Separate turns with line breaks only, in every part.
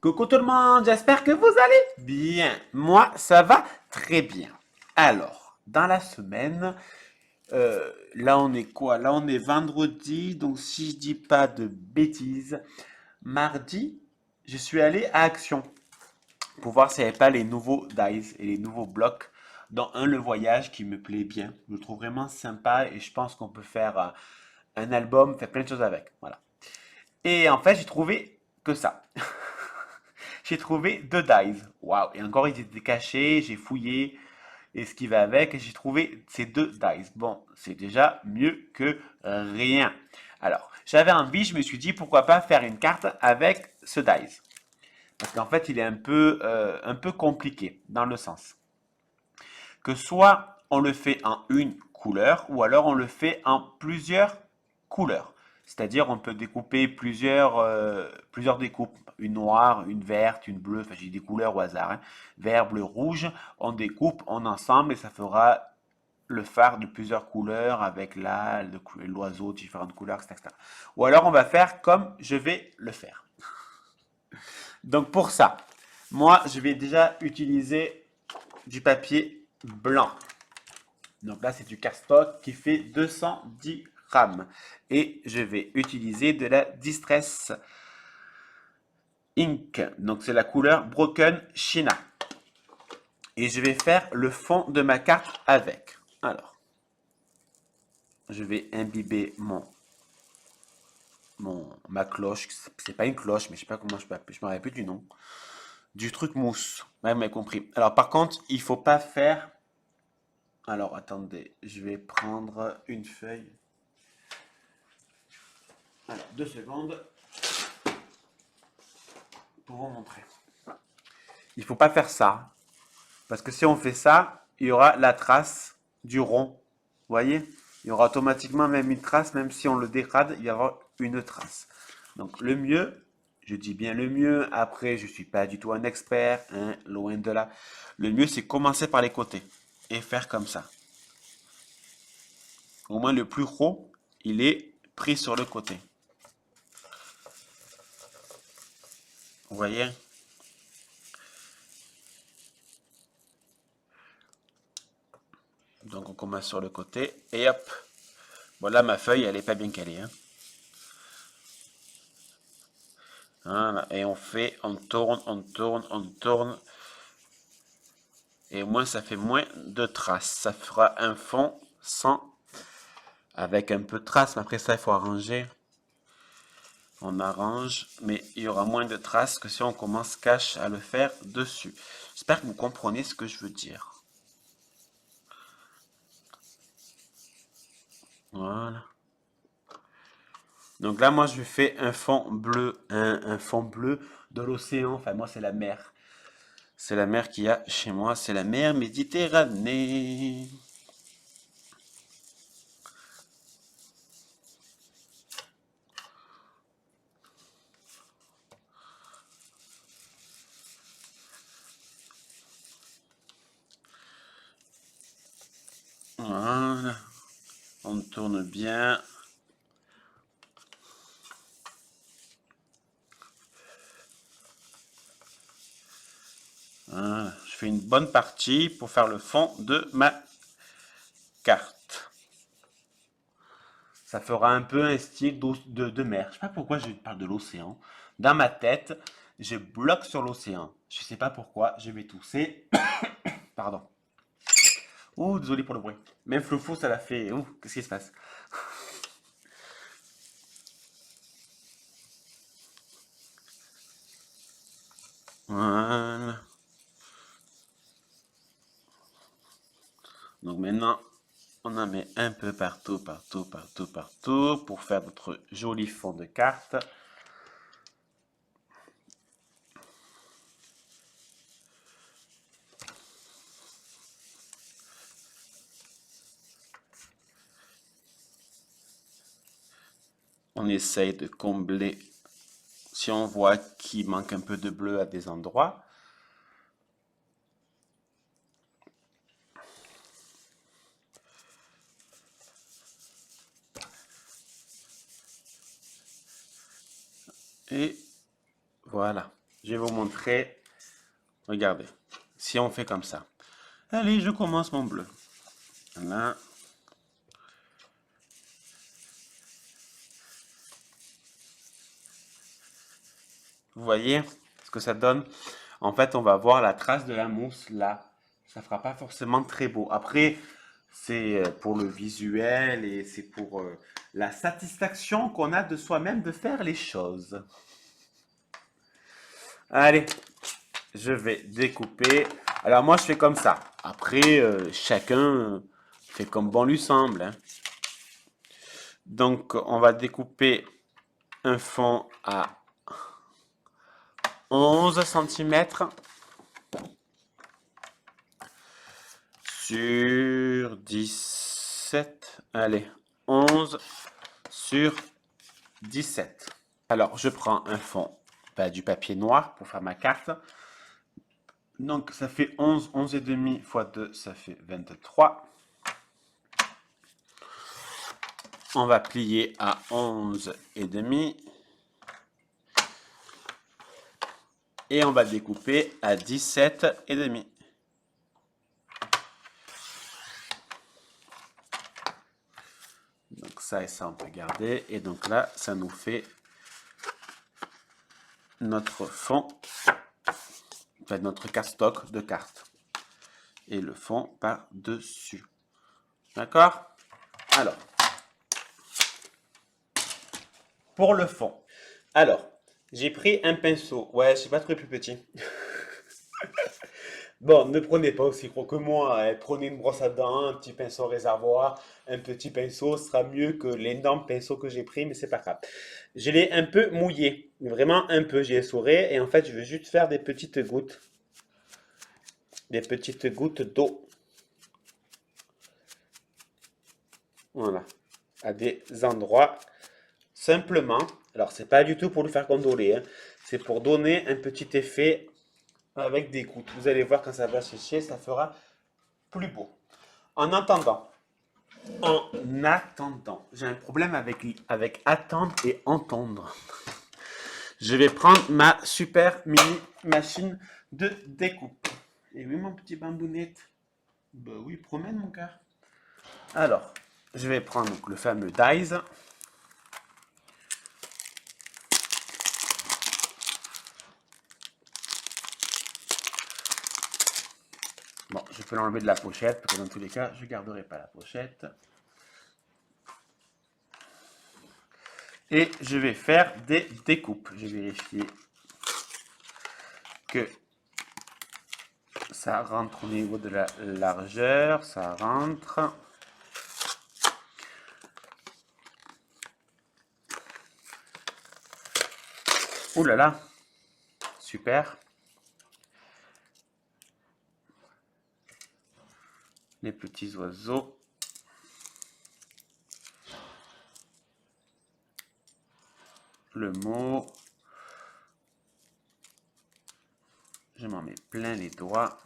Coucou tout le monde, j'espère que vous allez bien. Moi, ça va très bien. Alors, dans la semaine, là on est quoi? Là on est vendredi, donc si je dis pas de bêtises, mardi, je suis allé à Action pour voir s'il n'y avait pas les nouveaux dice et les nouveaux blocs, dont un le voyage qui me plaît bien. Je le trouve vraiment sympa et je pense qu'on peut faire un album, faire plein de choses avec. Voilà. Et en fait, j'ai trouvé que ça. J'ai trouvé deux dice. Waouh! Et encore, ils étaient cachés, j'ai fouillé et ce qui va avec, et j'ai trouvé ces deux dice. Bon, c'est déjà mieux que rien. Alors, j'avais envie, je me suis dit pourquoi pas faire une carte avec ce dice. Parce qu'en fait, il est un peu compliqué dans le sens que soit on le fait en une couleur ou alors on le fait en plusieurs couleurs. C'est-à-dire on peut découper plusieurs découpes, une noire, une verte, une bleue, enfin j'ai des couleurs au hasard, hein. Vert, bleu, rouge, on découpe en ensemble et ça fera le phare de plusieurs couleurs avec l'oiseau de différentes couleurs, etc. Ou alors on va faire comme je vais le faire. Donc pour ça, moi je vais déjà utiliser du papier blanc. Donc là, c'est du cardstock qui fait 210 grammes. Et je vais utiliser de la Distress Ink. Donc c'est la couleur Broken China. Et je vais faire le fond de ma carte avec. Alors, je vais imbiber ma cloche. C'est pas une cloche, mais je sais pas comment je peux appeler. Je me rappelle plus du nom. Du truc mousse. Ouais, vous m'avez compris. Alors par contre, il faut pas faire... Alors attendez, je vais prendre une feuille. Alors, 2 secondes pour vous montrer. Il ne faut pas faire ça. Parce que si on fait ça, il y aura la trace du rond. Vous voyez? Il y aura automatiquement même une trace, même si on le dégrade, il y aura une trace. Donc le mieux, je dis bien le mieux, après je ne suis pas du tout un expert, hein, loin de là. Le mieux c'est commencer par les côtés et faire comme ça. Au moins le plus gros, il est pris sur le côté. Vous voyez? Donc on commence sur le côté et hop. Voilà, ma feuille, elle n'est pas bien calée, hein. Voilà, et on tourne, on tourne, on tourne. Et au moins, ça fait moins de traces. Ça fera un fond sans, avec un peu de traces. Mais après ça, il faut arranger. On arrange, mais il y aura moins de traces que si on commence cash à le faire dessus. J'espère que vous comprenez ce que je veux dire. Voilà. Donc là, moi, je fais un fond bleu, un fond bleu de l'océan. Enfin, moi, c'est la mer. C'est la mer qu'il y a chez moi. C'est la mer Méditerranée. Voilà. On tourne bien. Voilà. Je fais une bonne partie pour faire le fond de ma carte. Ça fera un peu un style de mer. Je sais pas pourquoi je parle de l'océan. Dans ma tête, je bloque sur l'océan. Je sais pas pourquoi, je vais tousser. Pardon. Ouh, désolé pour le bruit. Même Flofou, ça l'a fait. Ouh, qu'est-ce qui se passe? Voilà. Donc maintenant, on en met un peu partout, partout, partout, partout pour faire notre joli fond de carte. On essaye de combler si on voit qu'il manque un peu de bleu à des endroits. Et voilà. Je vais vous montrer. Regardez. Si on fait comme ça. Allez, je commence mon bleu. Voilà. Vous voyez ce que ça donne? En fait, on va voir la trace de la mousse là. Ça fera pas forcément très beau. Après, c'est pour le visuel et c'est pour la satisfaction qu'on a de soi-même de faire les choses. Allez, je vais découper. Alors moi, je fais comme ça. Après, chacun fait comme bon lui semble, hein. Donc, on va découper un fond à 11 cm sur 17. Allez, 11 sur 17. Alors, je prends un fond, du papier noir pour faire ma carte. Donc, ça fait 11, 11 et demi x 2, ça fait 23. On va plier à 11 et demi. Et on va découper à 17 et demi. Donc ça et ça, on peut garder. Et donc là, ça nous fait notre fond, notre cardstock de cartes. Et le fond par-dessus. D'accord? Alors, pour le fond. Alors, j'ai pris un pinceau. Ouais, je n'ai pas trouvé plus petit. Bon, ne prenez pas aussi gros que moi, hein. Prenez une brosse à dents, un petit pinceau réservoir, un petit pinceau sera mieux que l'énorme pinceau que j'ai pris, mais c'est pas grave. Je l'ai un peu mouillé, vraiment un peu, j'ai essoré, et en fait, je vais juste faire des petites gouttes d'eau. Voilà, à des endroits, simplement. Alors, c'est pas du tout pour le faire gondoler, hein. C'est pour donner un petit effet avec des gouttes. Vous allez voir quand ça va sécher, ça fera plus beau. En attendant, j'ai un problème avec attendre et entendre. Je vais prendre ma super mini machine de découpe. Et oui, mon petit bambounette. Bah oui, promène mon cœur. Alors, je vais prendre donc le fameux dies. Bon, je peux l'enlever de la pochette, parce que dans tous les cas, je ne garderai pas la pochette. Et je vais faire des découpes. Je vais vérifier que ça rentre au niveau de la largeur. Ça rentre. Ouh là là, super. Les petits oiseaux. Le mot. Je m'en mets plein les doigts.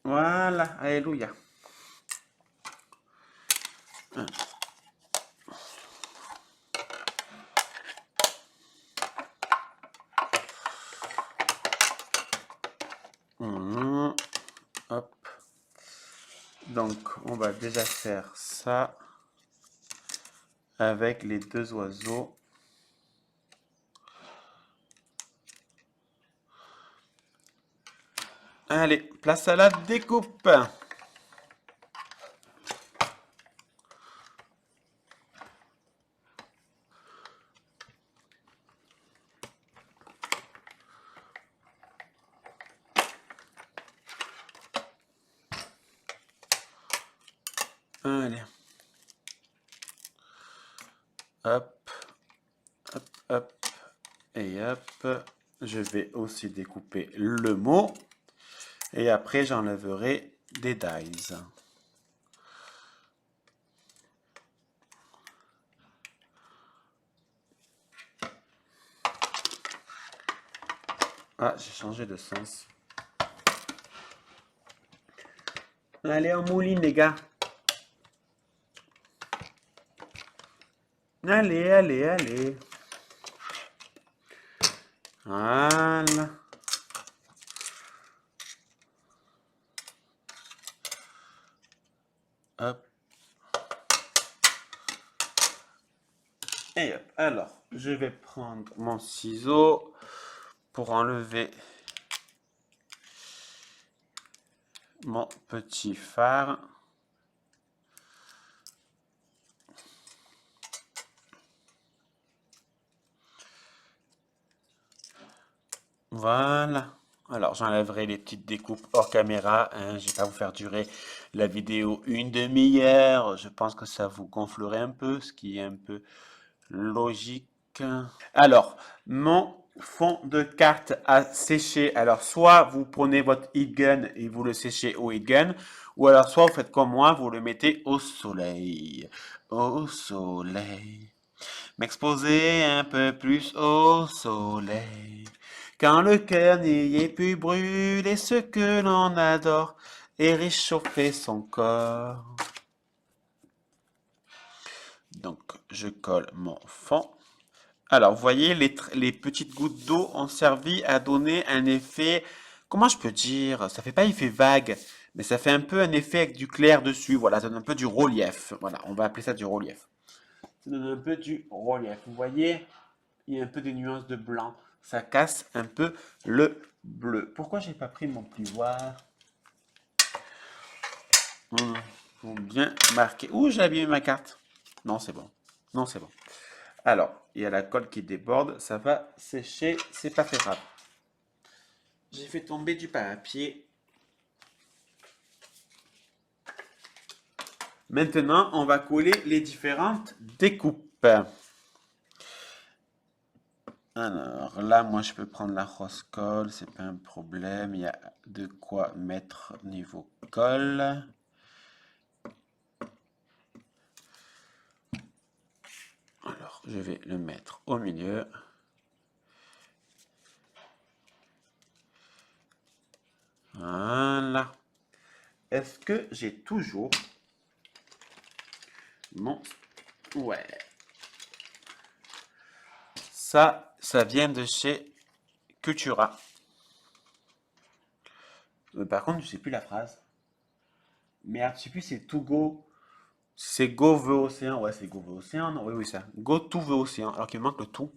Voilà, alléluia. Hop. Donc, on va déjà faire ça avec les deux oiseaux. Allez, place à la découpe. Allez. Hop, hop, hop, et hop. Je vais aussi découper le mot. Et après, j'enlèverai des dies. Ah, j'ai changé de sens. Allez, en mouline, les gars. Allez, allez, allez. Voilà. Hop. Et hop. Alors, je vais prendre mon ciseau pour enlever mon petit phare. Voilà. Alors, j'enlèverai les petites découpes hors caméra, hein. Je vais pas vous faire durer la vidéo une demi-heure. Je pense que ça vous gonflerait un peu, ce qui est un peu logique. Alors, mon fond de carte à sécher. Alors, soit vous prenez votre heat gun et vous le séchez au heat gun, ou alors soit vous faites comme moi, vous le mettez au soleil. Au soleil. M'exposer un peu plus au soleil. Quand le cœur n'y est plus brûler ce que l'on adore et réchauffer son corps. Donc, je colle mon fond. Alors, vous voyez, les petites gouttes d'eau ont servi à donner un effet, comment je peux dire, ça fait pas effet vague, mais ça fait un peu un effet avec du clair dessus. Voilà, ça donne un peu du relief. Voilà, on va appeler ça du relief. Ça donne un peu du relief. Vous voyez, il y a un peu des nuances de blanc. Ça casse un peu le bleu. Pourquoi j'ai pas pris mon plioir? Pour bien marquer. Ouh, j'ai abîmé ma carte. Non, c'est bon. Non, c'est bon. Alors, il y a la colle qui déborde. Ça va sécher. C'est pas très grave. J'ai fait tomber du papier. Maintenant, on va coller les différentes découpes. Alors là, moi, je peux prendre la rose colle, c'est pas un problème. Il y a de quoi mettre niveau colle. Alors, je vais le mettre au milieu. Voilà. Est-ce que j'ai toujours mon... Ouais. Ça vient de chez Cultura. Par contre, je sais plus la phrase. Merde, je sais plus, c'est to go. C'est go the océan. Ouais, c'est go the océan. Non, oui, oui, ça. Go to the océan. Alors qu'il me manque le tout.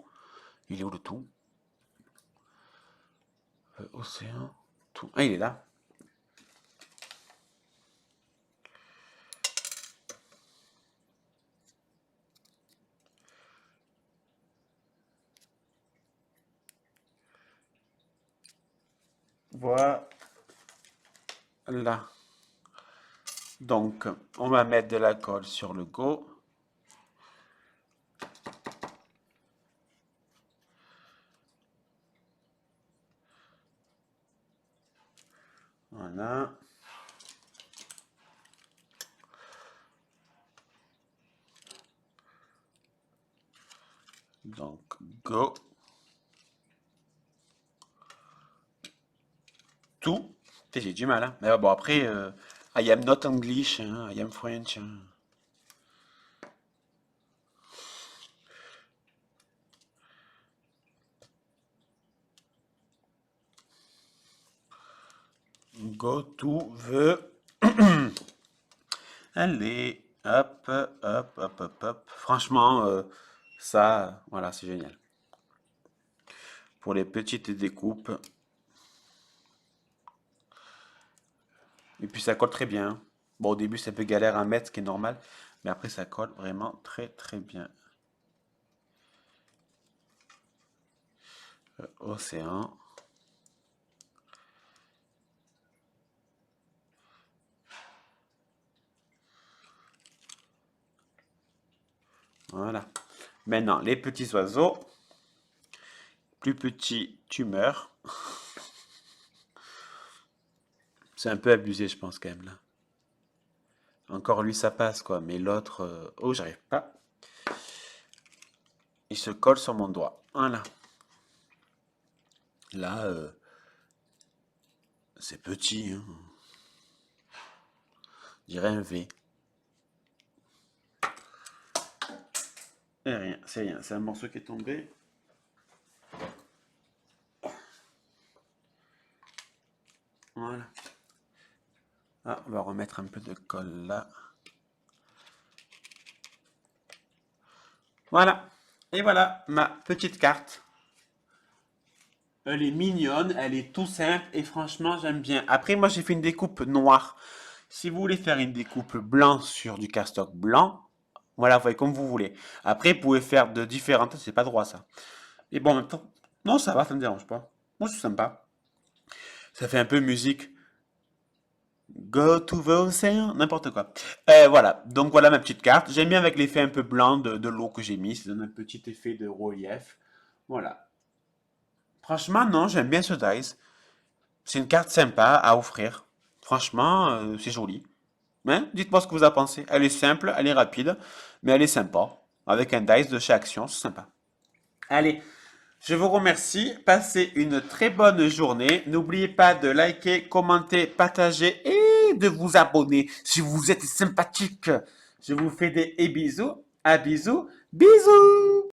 Il est où le tout? Océan. Tout. Ah, il est là. Voilà. Donc, on va mettre de la colle sur le go. Voilà. Donc, go. Tout. J'ai du mal, hein. Mais bon, après, I am not English, hein, I am French, hein. Go to the... Allez, hop, hop, hop, hop, hop. Franchement, ça, voilà, c'est génial. Pour les petites découpes. Et puis ça colle très bien. Bon, au début, c'est un peu galère à mettre, ce qui est normal. Mais après, ça colle vraiment très, très bien. Océan. Voilà. Maintenant, les petits oiseaux. Plus petit, tu meurs. C'est un peu abusé, je pense, quand même, là. Encore lui, ça passe, quoi. Mais l'autre... Oh, j'arrive pas. Il se colle sur mon doigt. Voilà. Là, c'est petit, hein. Je dirais un V. Et rien, c'est rien. C'est un morceau qui est tombé. mettre un peu de colle là. Voilà. Et voilà ma petite carte. Elle est mignonne, elle est tout simple et franchement j'aime bien. Après moi j'ai fait une découpe noire. Si vous voulez faire une découpe blanc sur du cardstock blanc, voilà, vous voyez comme vous voulez. Après vous pouvez faire de différentes, c'est pas droit ça. Et bon en même temps, non ça va, ça me dérange pas. Moi c'est sympa. Ça fait un peu musique. Go to the ocean, n'importe quoi. Voilà, donc voilà ma petite carte. J'aime bien avec l'effet un peu blanc de l'eau que j'ai mis. Ça donne un petit effet de relief. Voilà. Franchement, non, j'aime bien ce dice. C'est une carte sympa à offrir. Franchement, c'est joli. Hein? Dites-moi ce que vous en pensez. Elle est simple, elle est rapide, mais elle est sympa. Avec un dice de chaque action, c'est sympa. Allez, je vous remercie. Passez une très bonne journée. N'oubliez pas de liker, commenter, partager et de vous abonner si vous êtes sympathique. Je vous fais des bisous. À bisous. Bisous.